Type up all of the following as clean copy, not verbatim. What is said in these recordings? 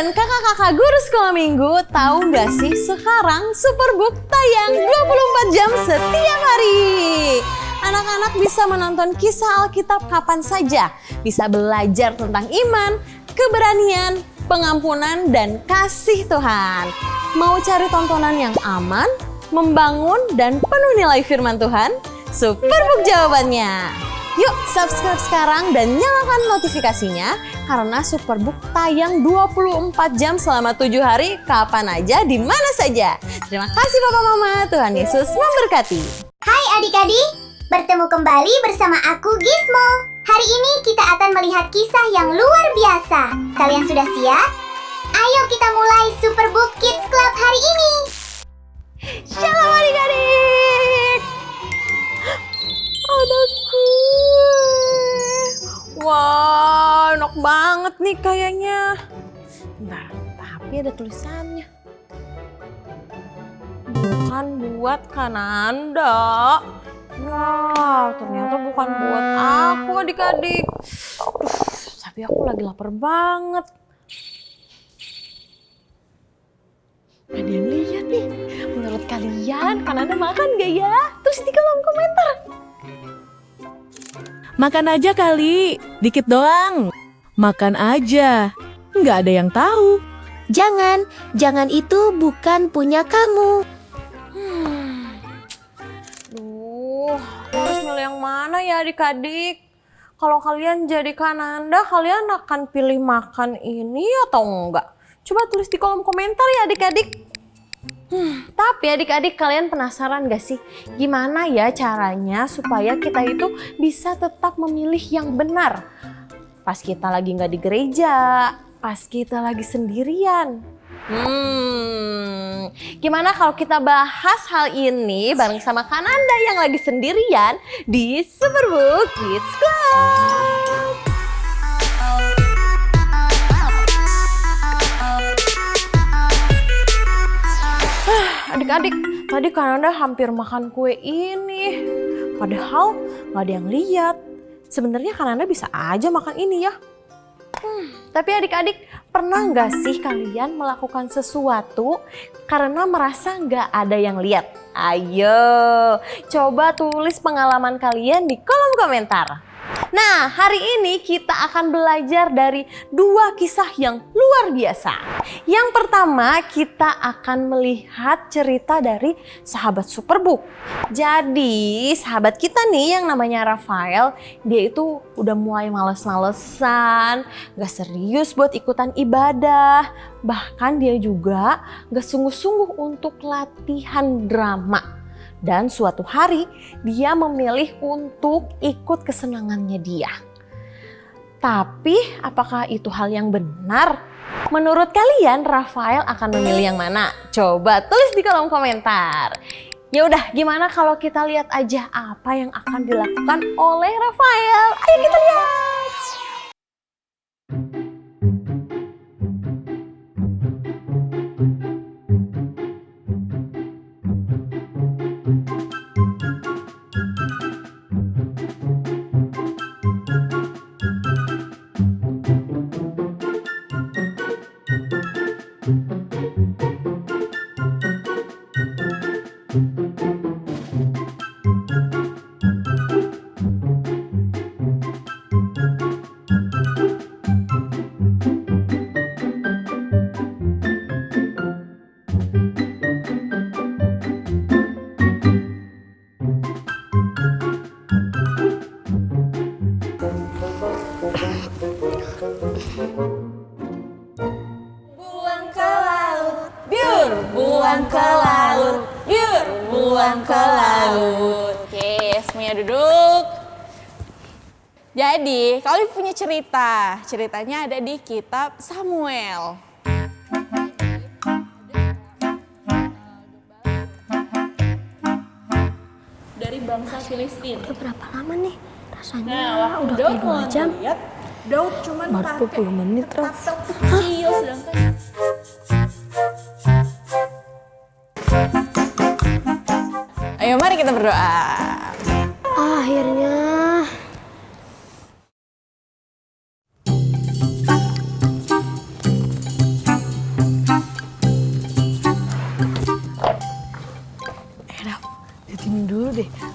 dan kakak-kakak guru sekolah minggu, tahu nggak sih sekarang Superbook tayang 24 jam setiap hari. Anak-anak bisa menonton kisah Alkitab kapan saja, bisa belajar tentang iman, keberanian, pengampunan, dan kasih Tuhan. Mau cari tontonan yang aman, membangun, dan penuh nilai firman Tuhan? Superbook jawabannya. Yuk subscribe sekarang dan nyalakan notifikasinya karena Superbook tayang 24 jam selama 7 hari kapan aja di mana saja. Terima kasih Papa Mama, Tuhan Yesus memberkati. Hai adik-adik, bertemu kembali bersama aku Gizmo. Hari ini kita akan melihat kisah yang luar biasa. Kalian sudah siap? Ayo kita mulai Superbook Kids Club hari ini. Shalom adik-adik. Ada kue. Wah, enak banget nih kayaknya. Bentar, tapi ada tulisannya. Bukan buat Kananda. Wah, ternyata bukan buat aku adik-adik. Tapi aku lagi lapar banget. Ada yang lihat nih. Menurut kalian, Kananda makan gak ya? Terus di kolom komentar. Makan aja kali, dikit doang. Makan aja, nggak ada yang tahu. Jangan itu bukan punya kamu. Harus milih yang mana ya adik-adik? Kalau kalian jadi Kananda, kalian akan pilih makan ini atau enggak? Coba tulis di kolom komentar ya adik-adik. Tapi adik-adik kalian penasaran gak sih gimana ya caranya supaya kita itu bisa tetap memilih yang benar pas kita lagi gak di gereja, pas kita lagi sendirian. Gimana kalau kita bahas hal ini bareng sama Kananda yang lagi sendirian di Superbook Kids Club. Adik-adik, tadi Kananda hampir makan kue ini. Padahal gak ada yang lihat. Sebenarnya Kananda bisa aja makan ini ya. Tapi adik-adik, pernah gak sih kalian melakukan sesuatu karena merasa gak ada yang lihat? Ayo, coba tulis pengalaman kalian di kolom komentar. Nah, hari ini kita akan belajar dari 2 kisah yang luar biasa. Yang pertama, kita akan melihat cerita dari sahabat Superbook. Jadi, sahabat kita nih yang namanya Rafael, dia itu udah mulai males-malesan, gak serius buat ikutan ibadah. Bahkan dia juga gak sungguh-sungguh untuk latihan drama. Dan suatu hari dia memilih untuk ikut kesenangannya dia. Tapi apakah itu hal yang benar? Menurut kalian Rafael akan memilih yang mana? Coba tulis di kolom komentar. Ya udah, gimana kalau kita lihat aja apa yang akan dilakukan oleh Rafael? Ayo kita lihat. Buang ke laut, biur, buang ke laut, biur, buang ke laut. Oke, semuanya duduk. Jadi, kalian punya cerita. Ceritanya ada di kitab Samuel. Dari bangsa Filistin. Udah berapa lama nih? Rasanya Nah, udah kayak 2 jam. Lihat, Daud cuma Baru 20 menit, Raf. kecil, sedangkan ayo mari kita berdoa. Akhirnya.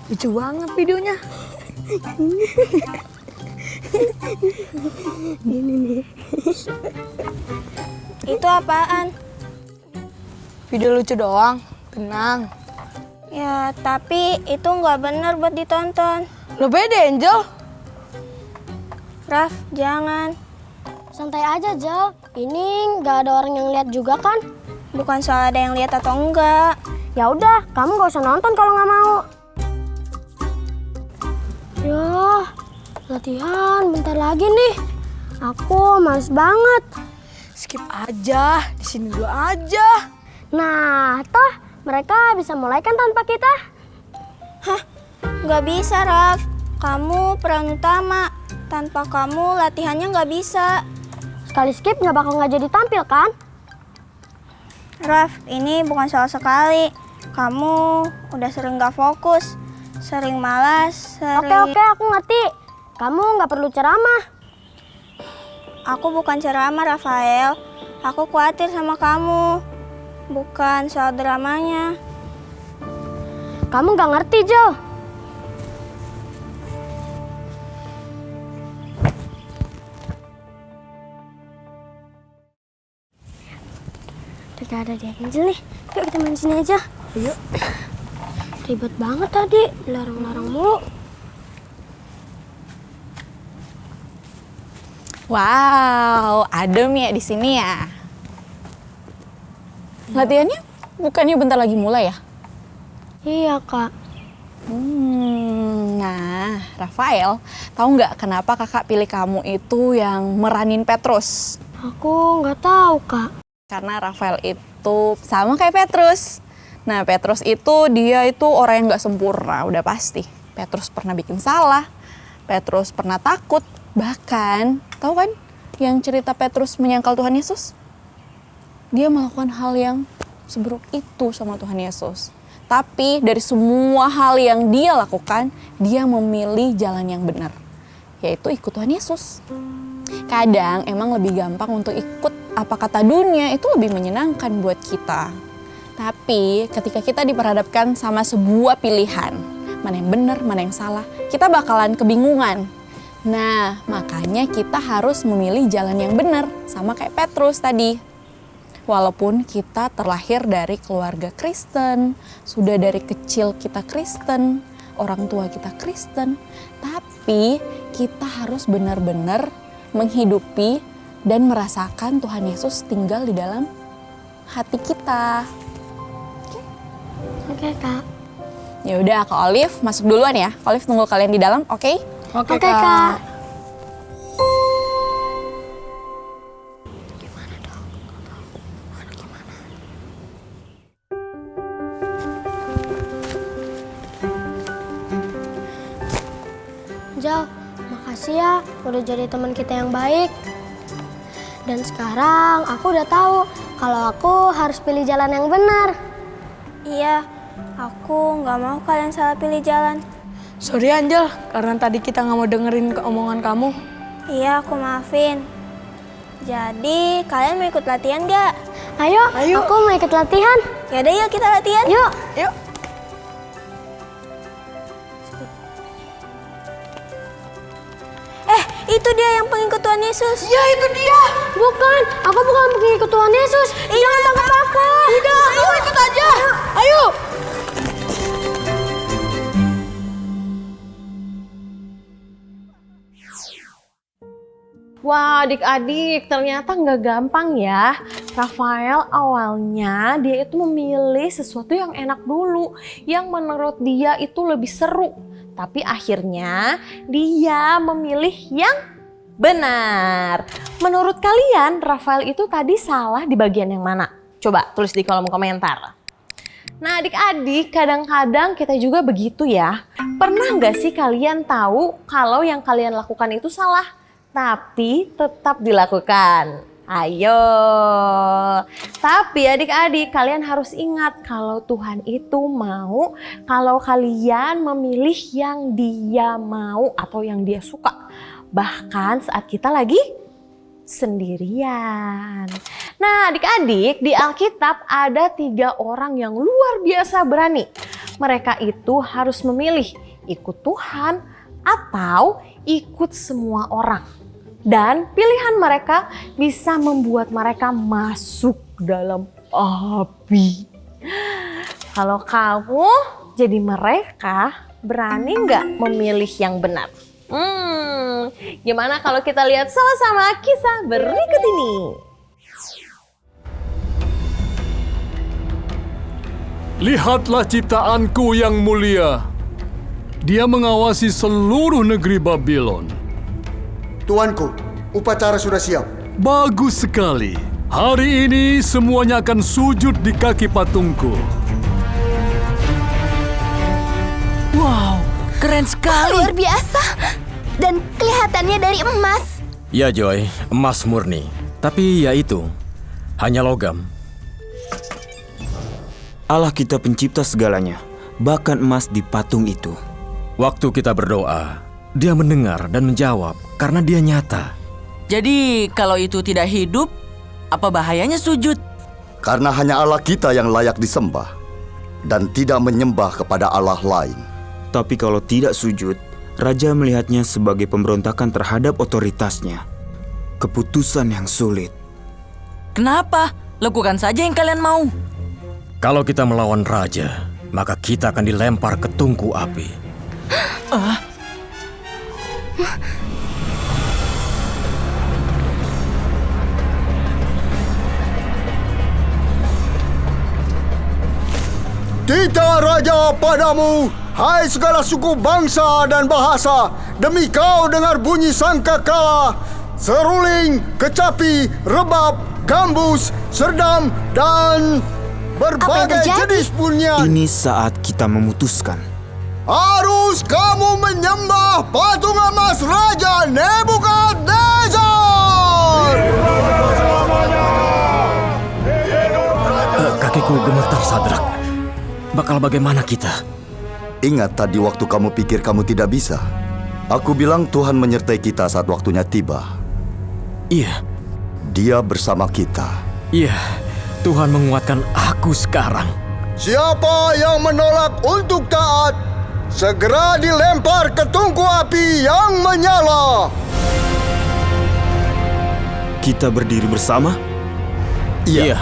Lucu banget videonya. Ini nih. Itu apaan? Video lucu doang. Tenang. Ya, tapi itu nggak benar buat ditonton. Lo beda, Angel. Raf, jangan. Santai aja, Jel. Ini nggak ada orang yang lihat juga kan? Bukan soal ada yang lihat atau enggak. Ya udah, kamu nggak usah nonton kalau nggak mau. Yah, latihan bentar lagi nih. Aku males banget. Skip aja. Di sini dulu aja. Nah, toh mereka bisa mulai kan tanpa kita? Hah? Nggak bisa, Raf. Kamu peran utama. Tanpa kamu latihannya nggak bisa. Sekali skip nggak bakal nggak jadi tampil kan? Raf, ini bukan soal sekali. Kamu udah sering nggak fokus. Sering malas, sering... Oke, aku ngerti. Kamu nggak perlu ceramah. Aku bukan ceramah, Rafael. Aku khawatir sama kamu. Bukan soal dramanya. Kamu nggak ngerti, Jo. Tidak ada di Angel nih. Yuk kita main sini aja. Yuk. Ribet banget tadi, larang-larang mulu. Wow, adem ya di sini ya. Latihannya bukannya bentar lagi mulai ya? Iya, Kak. Nah, Rafael, tahu nggak kenapa kakak pilih kamu itu yang meranin Petrus? Aku nggak tahu, Kak. Karena Rafael itu sama kayak Petrus. Nah, Petrus dia itu orang yang nggak sempurna, udah pasti. Petrus pernah bikin salah, Petrus pernah takut, bahkan tahu kan yang cerita Petrus menyangkal Tuhan Yesus? Dia melakukan hal yang seburuk itu sama Tuhan Yesus. Tapi dari semua hal yang dia lakukan, dia memilih jalan yang benar, yaitu ikut Tuhan Yesus. Kadang emang lebih gampang untuk ikut apa kata dunia, itu lebih menyenangkan buat kita. Tapi ketika kita diperhadapkan sama sebuah pilihan, mana yang benar, mana yang salah, kita bakalan kebingungan. Nah, makanya kita harus memilih jalan yang benar, sama kayak Petrus tadi. Walaupun kita terlahir dari keluarga Kristen, sudah dari kecil kita Kristen, orang tua kita Kristen, tapi kita harus benar-benar menghidupi dan merasakan Tuhan Yesus tinggal di dalam hati kita. Oke, Kak. Ya udah, Kak Olive masuk duluan ya. Olive tunggu kalian di dalam, oke? Oke, Oke, Kak. Jal, makasih ya udah jadi teman kita yang baik. Dan sekarang aku udah tahu kalau aku harus pilih jalan yang benar. Iya, aku nggak mau kalian salah pilih jalan. Sorry Angel, karena tadi kita nggak mau dengerin omongan kamu. Iya, aku maafin. Jadi, kalian mau ikut latihan nggak? Ayo, Ayo. aku mau ikut latihan. Yaudah yuk kita latihan. Yuk. Yuk. Itu dia yang pengikut Tuhan Yesus. Ya itu dia. Bukan, aku bukan pengikut Tuhan Yesus. Jangan tangkap aku. Udah, ayo ikut aja. Ayo. Wah, adik-adik, ternyata nggak gampang ya. Rafael awalnya dia itu memilih sesuatu yang enak dulu, yang menurut dia itu lebih seru. Tapi akhirnya dia memilih yang benar. Menurut kalian, Rafael itu tadi salah di bagian yang mana? Coba tulis di kolom komentar. Nah adik-adik, kadang-kadang kita juga begitu ya. Pernah nggak sih kalian tahu kalau yang kalian lakukan itu salah, tapi tetap dilakukan? Ayo. Tapi adik-adik, kalian harus ingat kalau Tuhan itu mau kalau kalian memilih yang Dia mau atau yang Dia suka. Bahkan saat kita lagi sendirian. Nah adik-adik, di Alkitab ada 3 orang yang luar biasa berani. mereka itu harus memilih ikut Tuhan atau ikut semua orang. Dan pilihan mereka bisa membuat mereka masuk dalam api. Kalau kamu jadi mereka, berani nggak memilih yang benar? Gimana kalau kita lihat sama-sama kisah berikut ini? Lihatlah ciptaanku yang mulia. Dia mengawasi seluruh negeri Babylon. Tuanku, upacara sudah siap. Bagus sekali. Hari ini semuanya akan sujud di kaki patungku. Wow, keren sekali. Luar biasa. Dan kelihatannya dari emas. Ya Joy, emas murni. Tapi ya itu, hanya logam. Allah kita pencipta segalanya, bahkan emas di patung itu. Waktu kita berdoa, Dia mendengar dan menjawab karena Dia nyata. Jadi kalau itu tidak hidup, apa bahayanya sujud? Karena hanya Allah kita yang layak disembah dan tidak menyembah kepada Allah lain. Tapi kalau tidak sujud, Raja melihatnya sebagai pemberontakan terhadap otoritasnya. Keputusan yang sulit. Kenapa? Lakukan saja yang kalian mau. Kalau kita melawan Raja, maka kita akan dilempar ke tungku api. Titah Raja padamu, hai segala suku bangsa dan bahasa, demi kau dengar bunyi sangkakala, seruling, kecapi, rebab, gambus, serdam, dan berbagai jenis bunyian. Ini saat kita memutuskan. Harus kamu menyembah patung emas Raja Nebukadnezar! Kakiku gemetar, Sadrak. Bakal bagaimana kita? Ingat tadi waktu kamu pikir kamu tidak bisa? Aku bilang Tuhan menyertai kita saat waktunya tiba. Iya. Dia bersama kita. Iya, Tuhan menguatkan aku sekarang. Siapa yang menolak untuk taat, segera dilempar ke tungku api yang menyala. Kita berdiri bersama? Iya.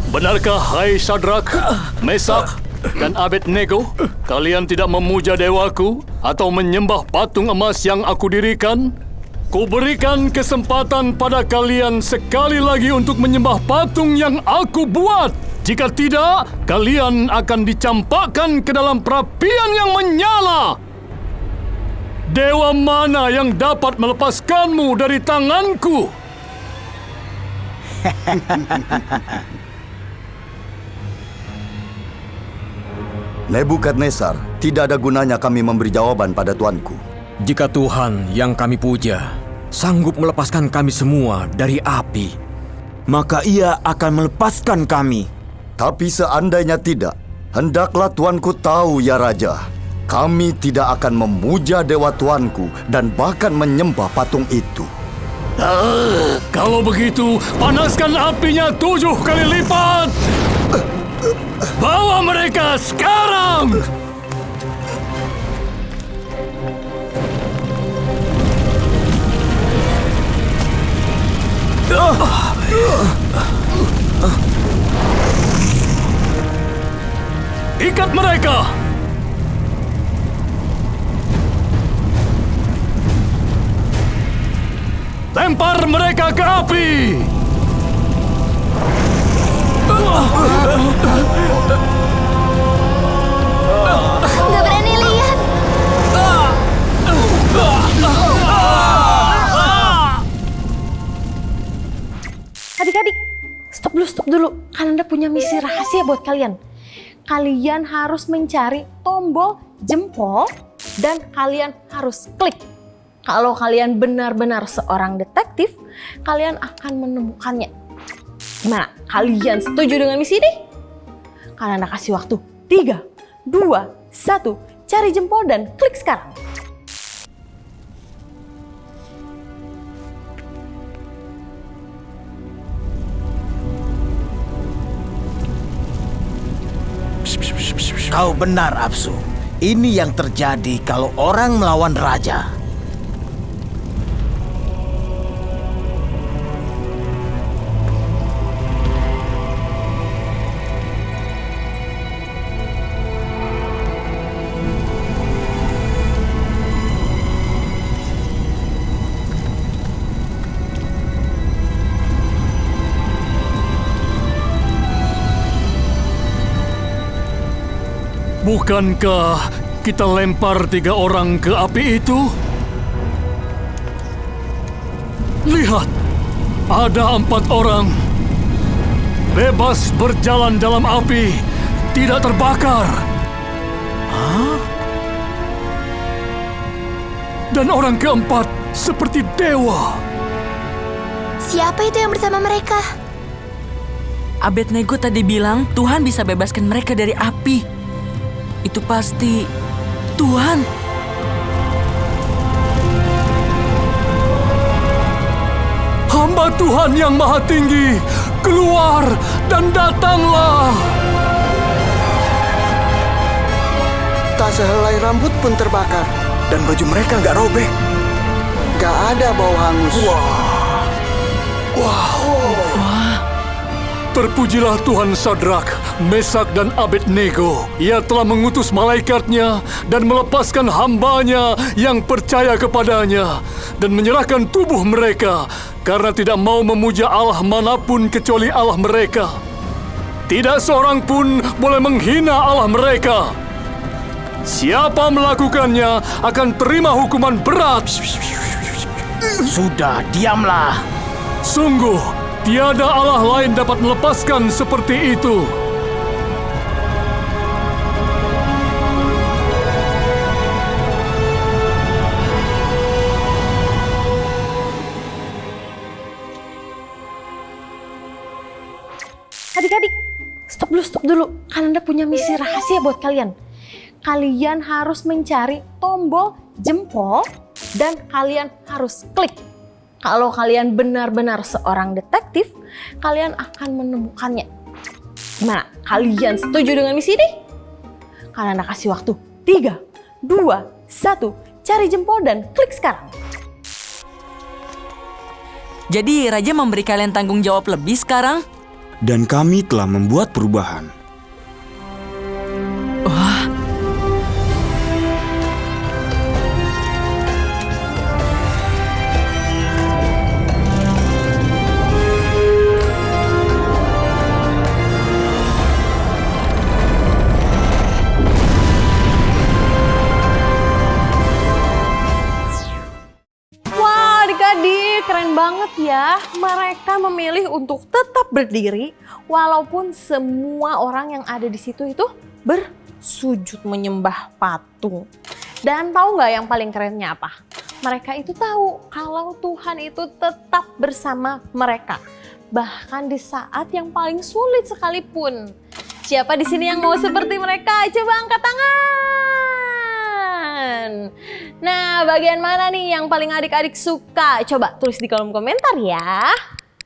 Benarkah hai Sadrak, Mesak, dan Abednego, kalian tidak memuja dewaku atau menyembah patung emas yang aku dirikan? Kuberikan kesempatan pada kalian sekali lagi untuk menyembah patung yang aku buat. Jika tidak, kalian akan dicampakkan ke dalam perapian yang menyala. Dewa mana yang dapat melepaskanmu dari tanganku? Nebukadnezar, tidak ada gunanya kami memberi jawaban pada tuanku. Jika Tuhan yang kami puja sanggup melepaskan kami semua dari api, maka Ia akan melepaskan kami. Tapi seandainya tidak, hendaklah tuanku tahu ya Raja, kami tidak akan memuja dewa tuanku dan bahkan menyembah patung itu. Kalau begitu, panaskan apinya 7 kali lipat! Bawa mereka sekarang! Ikat mereka! Lempar mereka ke api! Nggak berani lihat. punya misi rahasia buat kalian. Kalian harus mencari tombol jempol dan kalian harus klik. Kalau kalian benar-benar seorang detektif, kalian akan menemukannya. Gimana? Kalian setuju dengan misi ini? Kalian kasih waktu 3, 2, 1. Cari jempol dan klik sekarang. Kau benar, Apsu. Ini yang terjadi kalau orang melawan raja. Bukankah kita lempar 3 orang ke api itu? Lihat, ada 4 orang. Bebas berjalan dalam api, tidak terbakar. Hah? Dan orang keempat seperti dewa. Siapa itu yang bersama mereka? Abednego tadi bilang Tuhan bisa bebaskan mereka dari api. Itu pasti Tuhan. Hamba Tuhan yang Maha Tinggi, keluar dan datanglah. Tak sehelai rambut pun terbakar. Dan baju mereka nggak robek. Gak ada bau hangus. Terpujilah Tuhan Sadrak, Mesak dan Abednego. Ia telah mengutus malaikatnya dan melepaskan hambanya yang percaya kepadanya dan menyerahkan tubuh mereka karena tidak mau memuja Allah manapun kecuali Allah mereka. Tidak seorang pun boleh menghina Allah mereka. Siapa melakukannya akan terima hukuman berat. Sudah, diamlah. Sungguh, tiada Allah lain dapat melepaskan seperti itu. Adik-adik, stop dulu. Kananda punya misi rahasia buat kalian. Kalian harus mencari tombol jempol dan kalian harus klik. Kalau kalian benar-benar seorang detektif, kalian akan menemukannya. Gimana? Kalian setuju dengan misi ini? Kalian kasih waktu 3, 2, 1. Cari jempol dan klik sekarang. Jadi Raja memberi kalian tanggung jawab lebih sekarang? Dan kami telah membuat perubahan. Wah. Adik-adik, keren banget ya. Mereka memilih untuk tetap berdiri walaupun semua orang yang ada di situ itu bersujud menyembah patung. Dan tahu nggak yang paling kerennya apa? Mereka itu tahu kalau Tuhan itu tetap bersama mereka. Bahkan di saat yang paling sulit sekalipun. Siapa di sini yang mau seperti mereka? Coba angkat tangan. Nah, bagian mana nih yang paling adik-adik suka? Coba tulis di kolom komentar ya.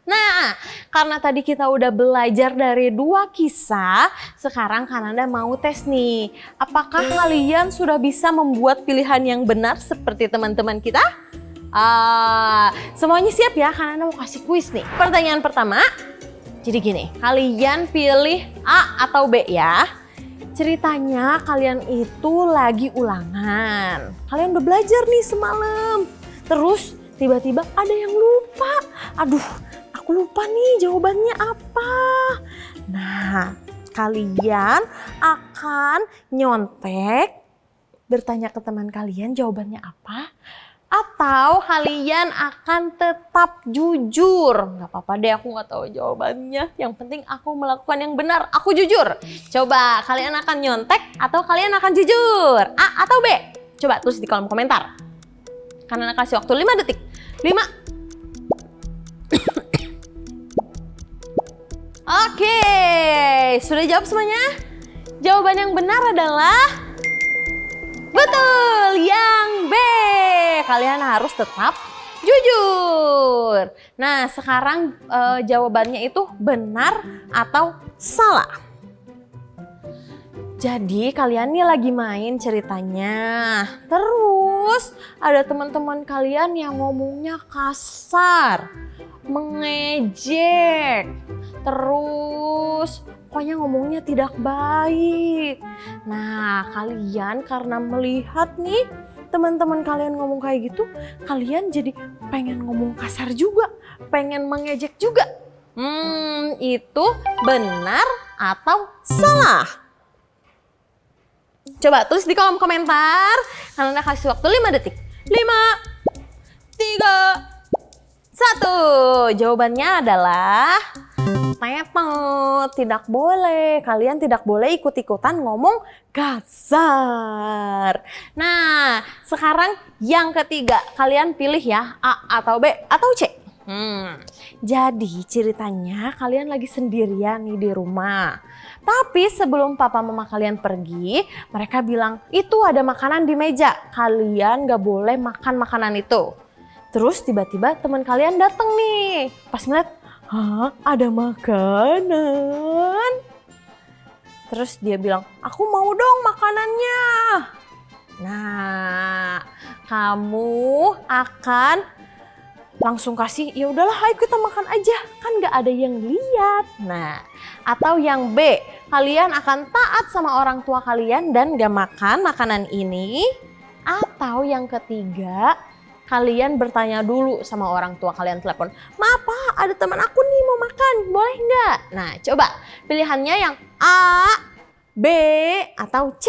Nah, karena tadi kita udah belajar dari 2 kisah, sekarang Kananda mau tes nih. Apakah kalian sudah bisa membuat pilihan yang benar seperti teman-teman kita? Semuanya siap ya? Kananda mau kasih kuis nih. Pertanyaan pertama, jadi gini, kalian pilih A atau B ya. Ceritanya kalian itu lagi ulangan. Kalian udah belajar nih semalam. Terus tiba-tiba ada yang lupa. Aduh, aku lupa nih jawabannya apa. Nah, kalian akan nyontek, bertanya ke teman kalian jawabannya apa. Atau kalian akan tetap jujur? Gak apa-apa deh, aku gak tahu jawabannya. Yang penting aku melakukan yang benar, aku jujur. Coba kalian akan nyontek atau kalian akan jujur? A atau B? Coba tulis di kolom komentar. Karena kasih waktu 5 detik. 5. Oke, sudah jawab semuanya? Jawaban yang benar adalah betul, yang B. Kalian harus tetap jujur. Nah, sekarang jawabannya itu benar atau salah. Jadi kalian nih lagi main ceritanya. Terus ada teman-teman kalian yang ngomongnya kasar, mengejek. Terus pokoknya ngomongnya tidak baik. Nah, kalian karena melihat nih teman-teman kalian ngomong kayak gitu, kalian jadi pengen ngomong kasar juga, pengen mengejek juga. Itu benar atau salah? Coba tulis di kolom komentar. Karena kasih waktu 5 detik. 5, 3, 1. Jawabannya adalah tidak boleh. Kalian tidak boleh ikut-ikutan ngomong kasar. Nah, sekarang yang ketiga. Kalian pilih ya, A atau B atau C. Jadi ceritanya kalian lagi sendirian nih di rumah. Tapi sebelum papa mama kalian pergi, mereka bilang, itu ada makanan di meja. Kalian gak boleh makan makanan itu. Terus tiba-tiba teman kalian datang nih. Pas ngeliat, hah, ada makanan? Terus dia bilang, aku mau dong makanannya. Nah, kamu akan langsung kasih, ya udahlah ayo kita makan aja, kan gak ada yang lihat. Nah, atau yang B, kalian akan taat sama orang tua kalian dan gak makan makanan ini. Atau yang ketiga, kalian bertanya dulu sama orang tua kalian, telepon, maaf Pak, ada teman aku nih mau makan, boleh nggak? Nah, coba pilihannya yang A, B, atau C.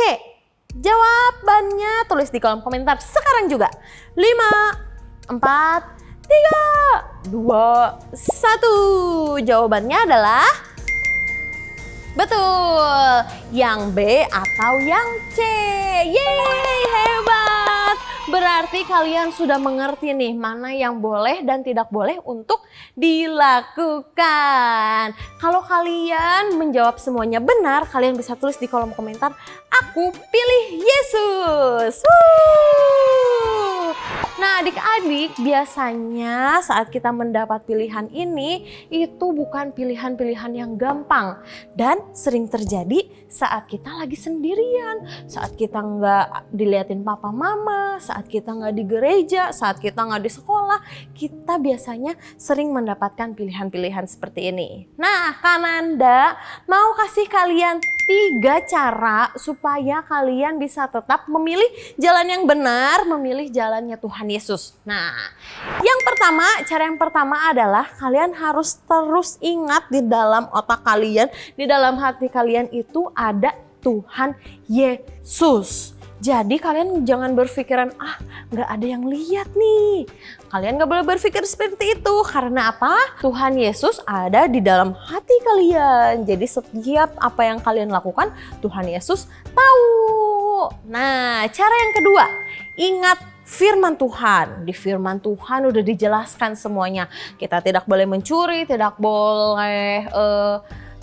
Jawabannya tulis di kolom komentar sekarang juga. 5, 4, 3, 2, 1. Jawabannya adalah betul, yang B atau yang C. Yeay, hebat! Berarti kalian sudah mengerti nih mana yang boleh dan tidak boleh untuk dilakukan. Kalau kalian menjawab semuanya benar, kalian bisa tulis di kolom komentar, aku pilih Yesus. Nah, adik-adik, biasanya saat kita mendapat pilihan ini, itu bukan pilihan-pilihan yang gampang. Dan sering terjadi saat kita lagi sendirian, saat kita nggak diliatin papa mama, saat kita nggak di gereja, saat kita nggak di sekolah, kita biasanya sering mendapatkan pilihan-pilihan seperti ini. Nah, Kananda mau kasih kalian 3 cara supaya kalian bisa tetap memilih jalan yang benar, memilih jalannya Tuhan Yesus. Nah, cara yang pertama adalah kalian harus terus ingat di dalam otak kalian, di dalam hati kalian itu ada Tuhan Yesus. Jadi kalian jangan berpikiran, nggak ada yang lihat nih. Kalian nggak boleh berpikir seperti itu. Karena apa? Tuhan Yesus ada di dalam hati kalian. Jadi setiap apa yang kalian lakukan, Tuhan Yesus tahu. Nah, cara yang kedua, ingat firman Tuhan. Di firman Tuhan udah dijelaskan semuanya. Kita tidak boleh mencuri, tidak boleh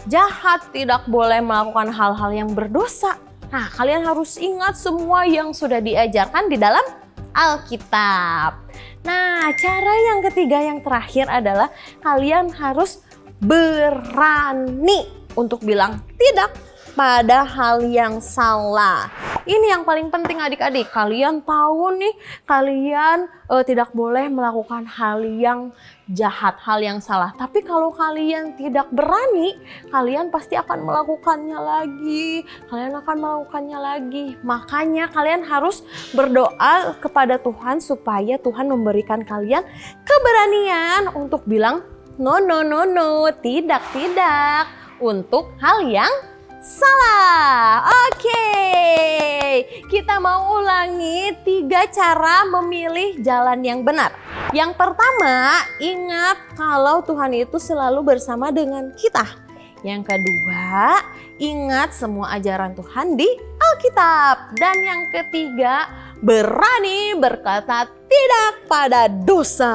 jahat, tidak boleh melakukan hal-hal yang berdosa. Nah, kalian harus ingat semua yang sudah diajarkan di dalam Alkitab. Nah, cara yang ketiga yang terakhir adalah kalian harus berani untuk bilang tidak pada hal yang salah. Ini yang paling penting adik-adik. Kalian tahu nih, kalian tidak boleh melakukan hal yang jahat, hal yang salah. Tapi kalau kalian tidak berani, kalian pasti akan melakukannya lagi. Kalian akan melakukannya lagi. Makanya kalian harus berdoa kepada Tuhan supaya Tuhan memberikan kalian keberanian untuk bilang no, tidak untuk hal yang salah. Oke, kita kita mau ulangi 3 cara memilih jalan yang benar. Yang pertama, ingat kalau Tuhan itu selalu bersama dengan kita. Yang kedua, ingat semua ajaran Tuhan di Alkitab. Dan yang ketiga, berani berkata tidak pada dosa.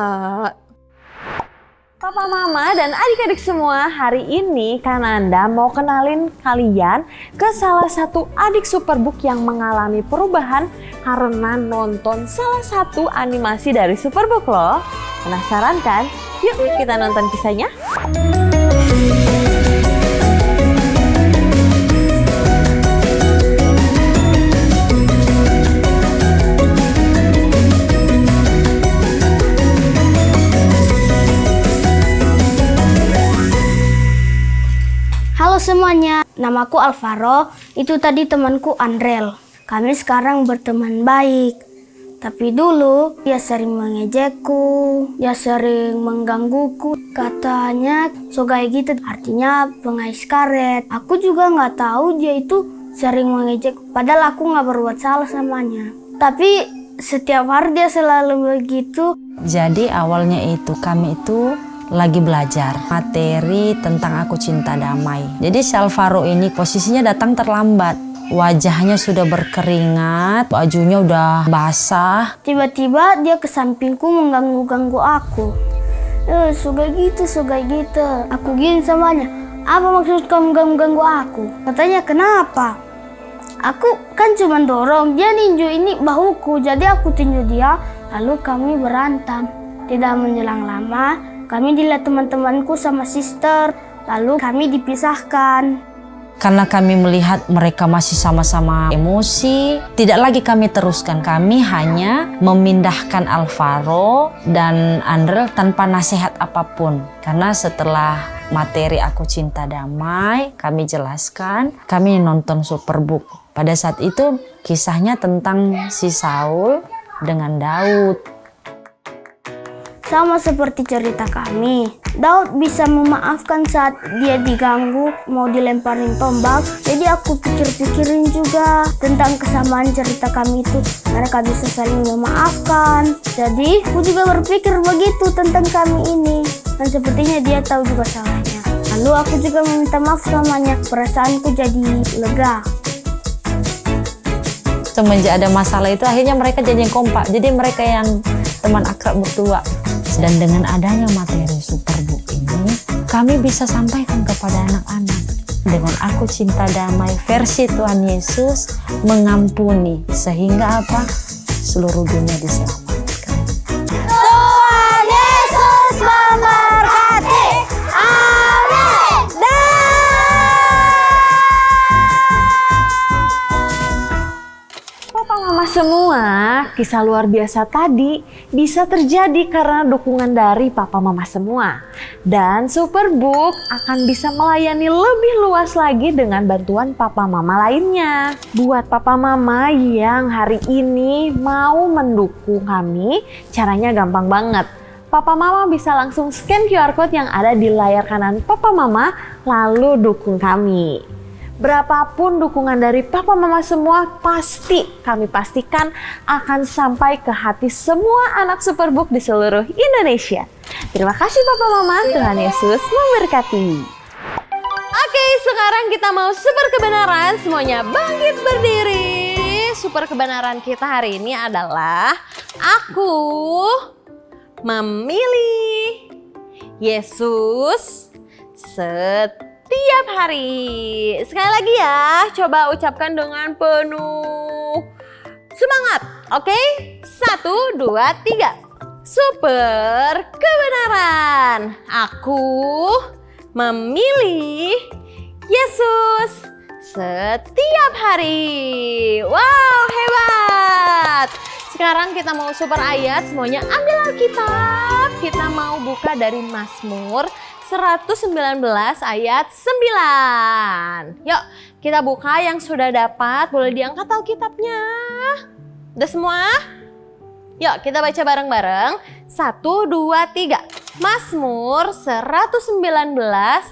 Papa, Mama, dan adik-adik semua, hari ini Kananda mau kenalin kalian ke salah satu adik Superbook yang mengalami perubahan karena nonton salah satu animasi dari Superbook loh. Penasaran kan? Yuk kita nonton kisahnya. Halo semuanya, namaku Alvaro, itu tadi temanku Andrel. Kami sekarang berteman baik. Tapi dulu dia sering mengejekku, dia sering menggangguku. Katanya sogai gitu, artinya pengais karet. Aku juga nggak tahu dia itu sering mengejek, padahal aku nggak berbuat salah samanya. Tapi setiap hari dia selalu begitu. Jadi awalnya itu kami itu lagi belajar materi tentang Aku Cinta Damai. Jadi si Alvaro ini posisinya datang terlambat. Wajahnya sudah berkeringat, bajunya udah basah. Tiba-tiba dia ke sampingku mengganggu-ganggu aku. Sugai gitu. Aku gini samanya, apa maksud kamu ganggu-ganggu aku? Katanya kenapa? Aku kan cuma dorong, dia ninju ini bahuku, jadi aku tinju dia, lalu kami berantem. Tidak menjelang lama, kami dilihat teman-temanku sama sister, lalu kami dipisahkan. Karena kami melihat mereka masih sama-sama emosi, tidak lagi kami teruskan. Kami hanya memindahkan Alvaro dan Andrel tanpa nasihat apapun. Karena setelah materi Aku Cinta Damai, kami jelaskan, kami nonton Superbook. Pada saat itu kisahnya tentang si Saul dengan Daud. Sama seperti cerita kami, Daud bisa memaafkan saat dia diganggu, mau dilemparin tombak. Jadi aku pikir-pikirin juga tentang kesamaan cerita kami itu. Mereka bisa saling memaafkan. Jadi aku juga berpikir begitu tentang kami ini. Dan sepertinya dia tahu juga salahnya. Lalu aku juga meminta maaf samanya. Perasaanku jadi lega. Semenjak ada masalah itu akhirnya mereka jadi yang kompak. Jadi mereka yang teman akrab berdua. Dan dengan adanya materi Superbook ini, kami bisa sampaikan kepada anak-anak dengan Aku Cinta Damai versi Tuhan Yesus mengampuni, sehingga apa? Seluruh dunia diselamatkan. Tuhan Yesus memberkati. Amin. Papa, Mama semua, kisah luar biasa tadi bisa terjadi karena dukungan dari Papa Mama semua. Dan Superbook akan bisa melayani lebih luas lagi dengan bantuan Papa Mama lainnya. Buat Papa Mama yang hari ini mau mendukung kami, caranya gampang banget. Papa Mama bisa langsung scan QR Code yang ada di layar kanan Papa Mama, lalu dukung kami. Berapapun dukungan dari Papa Mama semua, pasti kami pastikan akan sampai ke hati semua anak Superbook di seluruh Indonesia. Terima kasih Papa Mama, Tuhan Yesus memberkati. Oke, sekarang kita mau super kebenaran, semuanya bangkit berdiri. Super kebenaran kita hari ini adalah aku memilih Yesus setiap hari. Sekali lagi ya, coba ucapkan dengan penuh semangat. Oke, 1, 2, 3. Super kebenaran. Aku memilih Yesus setiap hari. Wow, hebat. Sekarang kita mau super ayat. Semuanya ambil Alkitab. Kita mau buka dari Mazmur 119 ayat 9. Yuk, kita buka yang sudah dapat. Boleh diangkat Alkitabnya. Udah semua? Yuk, kita baca bareng-bareng. 1, 2, 3. Mazmur 119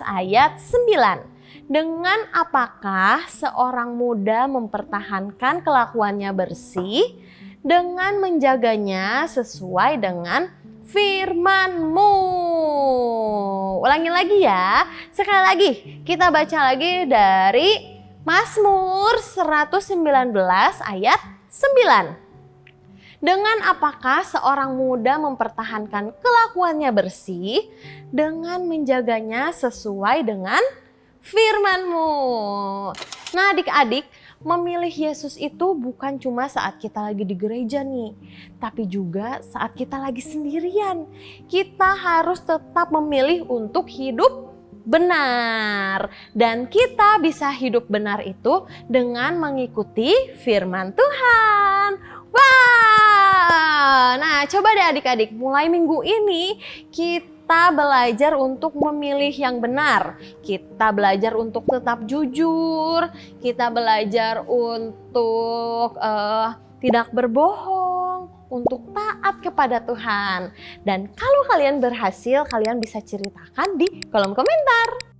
ayat 9. Dengan apakah seorang muda mempertahankan kelakuannya bersih dengan menjaganya sesuai dengan firman-Mu? Ulangi lagi ya. Sekali lagi kita baca lagi dari Mazmur 119 ayat 9. Dengan apakah seorang muda mempertahankan kelakuannya bersih dengan menjaganya sesuai dengan firman-Mu. Nah adik-adik, memilih Yesus itu bukan cuma saat kita lagi di gereja nih, tapi juga saat kita lagi sendirian. Kita harus tetap memilih untuk hidup benar. Dan kita bisa hidup benar itu dengan mengikuti firman Tuhan. Wow! Nah coba deh adik-adik, mulai minggu ini kita belajar untuk memilih yang benar. Kita belajar untuk tetap jujur. Kita belajar untuk tidak berbohong. Untuk taat kepada Tuhan. Dan kalau kalian berhasil, kalian bisa ceritakan di kolom komentar.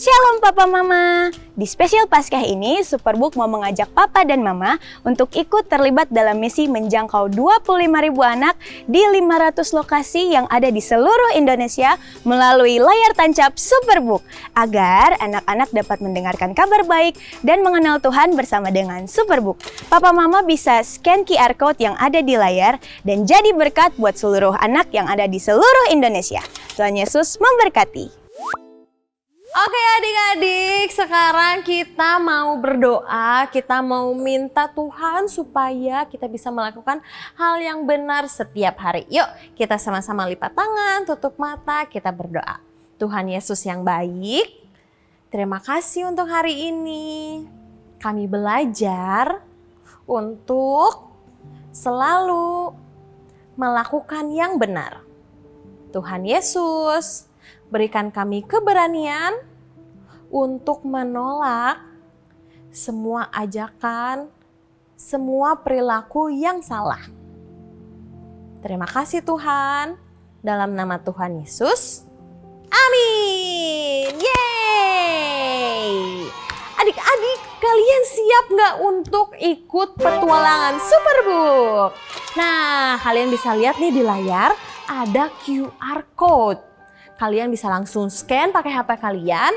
Shalom Papa Mama. Di spesial Paskah ini, Superbook mau mengajak Papa dan Mama untuk ikut terlibat dalam misi menjangkau 25.000 anak di 500 lokasi yang ada di seluruh Indonesia melalui layar tancap Superbook, agar anak-anak dapat mendengarkan kabar baik dan mengenal Tuhan bersama dengan Superbook. Papa Mama bisa scan QR Code yang ada di layar dan jadi berkat buat seluruh anak yang ada di seluruh Indonesia. Tuhan Yesus memberkati. Oke adik-adik, sekarang kita mau berdoa, kita mau minta Tuhan supaya kita bisa melakukan hal yang benar setiap hari. Yuk kita sama-sama lipat tangan, tutup mata, kita berdoa. Tuhan Yesus yang baik, terima kasih untuk hari ini. Kami belajar untuk selalu melakukan yang benar. Tuhan Yesus, berikan kami keberanian untuk menolak semua ajakan, semua perilaku yang salah. Terima kasih Tuhan, dalam nama Tuhan Yesus. Amin. Yeay. Adik-adik, kalian siap nggak untuk ikut petualangan Superbook? Nah, kalian bisa lihat nih di layar ada QR Code. Kalian bisa langsung scan pakai HP kalian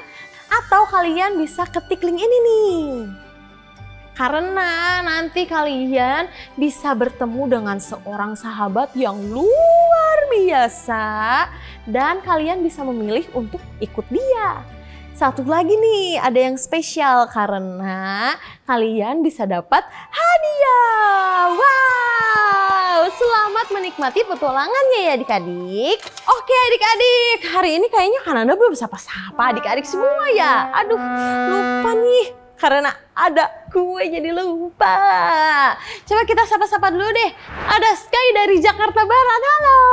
atau kalian bisa ketik link ini nih. Karena nanti kalian bisa bertemu dengan seorang sahabat yang luar biasa dan kalian bisa memilih untuk ikut dia. Satu lagi nih, ada yang spesial karena kalian bisa dapat hadiah. Wow, selamat menikmati petualangannya ya adik-adik. Oke adik-adik, hari ini kayaknya Kananda belum sapa-sapa adik-adik semua ya. Aduh, lupa nih. Karena ada gue jadi lupa. Coba kita sapa-sapa dulu deh. Ada Sky dari Jakarta Barat, halo.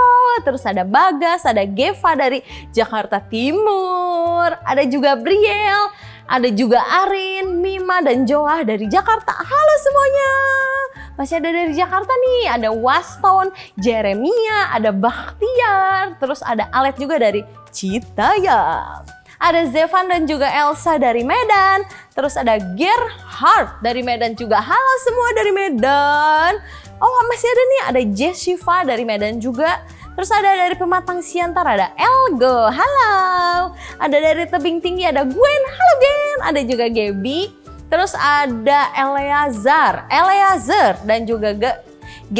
Terus ada Bagas, ada Geva dari Jakarta Timur. Ada juga Briel, ada juga Arin, Mima, dan Joah dari Jakarta. Halo semuanya. Masih ada dari Jakarta nih, ada Waston, Jeremia, ada Bakhtiar. Terus ada Alet juga dari Citayam. Ada Zevan dan juga Elsa dari Medan. Terus ada Gerhard dari Medan juga. Halo semua dari Medan. Oh masih ada nih, ada Jessiva dari Medan juga. Terus ada dari Pematang Siantar, ada Elgo. Halo. Ada dari Tebing Tinggi, ada Gwen. Halo Gwen. Ada juga Gaby. Terus ada Eleazar dan juga G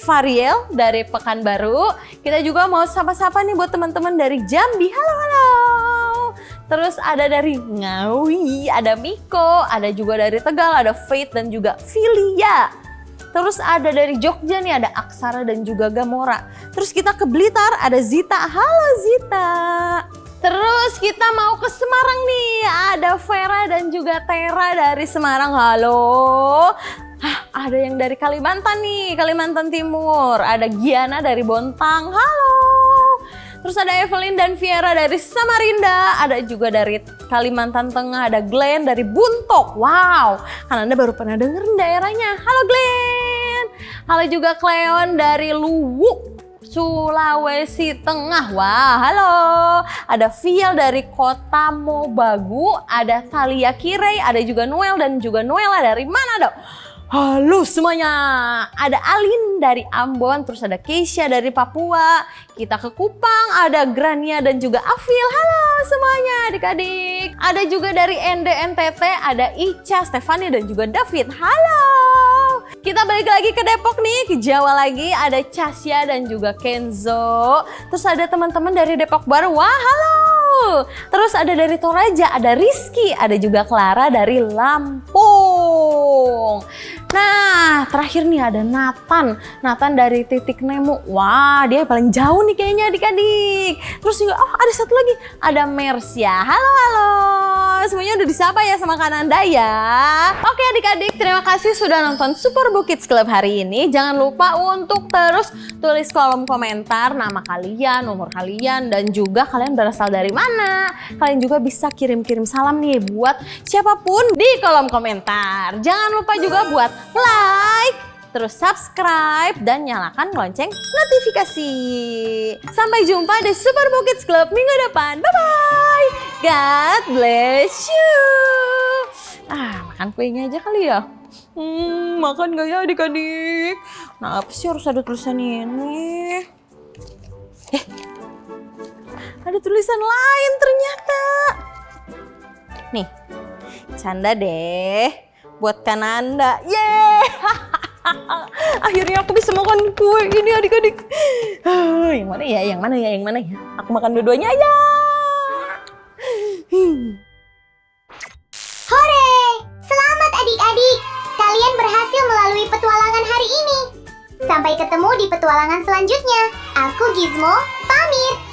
Variel dari Pekanbaru. Kita juga mau sapa-sapa nih buat teman-teman dari Jambi. Halo halo. Terus ada dari Ngawi, ada Miko, ada juga dari Tegal, ada Faith dan juga Filia. Terus ada dari Jogja nih, ada Aksara dan juga Gamora. Terus kita ke Blitar, ada Zita. Halo Zita. Terus kita mau ke Semarang nih, ada Vera dan juga Tera dari Semarang. Halo. Ada yang dari Kalimantan nih, Kalimantan Timur. Ada Giana dari Bontang. Halo. Terus ada Evelyn dan Viera dari Samarinda. Ada juga dari Kalimantan Tengah, ada Glenn dari Buntok. Wow, kan Anda baru pernah denger daerahnya. Halo Glenn. Halo juga Cleon dari Luwuk. Sulawesi Tengah. Wah, halo. Ada Viel dari kota Mobagu, ada Thalia Kirei, ada juga Noel dan juga Noela dari mana dong? Halo semuanya, ada Alin dari Ambon, terus ada Keisha dari Papua, kita ke Kupang, ada Grania dan juga Afil. Halo semuanya adik-adik. Ada juga dari NDNTT, ada Ica, Stefania dan juga David. Halo. Kita balik lagi ke Depok nih, ke Jawa lagi, ada Casya dan juga Kenzo. Terus ada teman-teman dari Depok Baru. Wah, halo. Terus ada dari Toraja, ada Rizky, ada juga Clara dari Lampung. Nah, terakhir nih ada Nathan. Nathan dari Titik Nemu. Wah, dia paling jauh nih kayaknya adik-adik. Terus juga, oh ada satu lagi, ada Mersya. Halo. Semuanya udah disapa ya sama Kananda ya. Oke adik-adik, terima kasih sudah nonton Super Book Kids Club hari ini. Jangan lupa untuk terus tulis kolom komentar nama kalian, nomor kalian, dan juga kalian berasal dari mana. Kalian juga bisa kirim-kirim salam nih buat siapapun di kolom komentar. Jangan lupa juga buat like, terus subscribe, dan nyalakan lonceng notifikasi. Sampai jumpa di Super Book Kids Club minggu depan. Bye-bye. God bless you. Makan kuenya aja kali ya. Makan gak ya adik-adik? Nah, apa sih harus ada tulisan ini? Ada tulisan lain ternyata. Nih, canda deh buat Kananda. Yeay! Akhirnya aku bisa makan kue ini adik-adik. Yang mana ya? Yang mana ya? Yang mana ya? Aku makan dua-duanya ya. Hore! Selamat adik-adik. Kalian berhasil melalui petualangan hari ini. Sampai ketemu di petualangan selanjutnya. Aku Gizmo, pamit.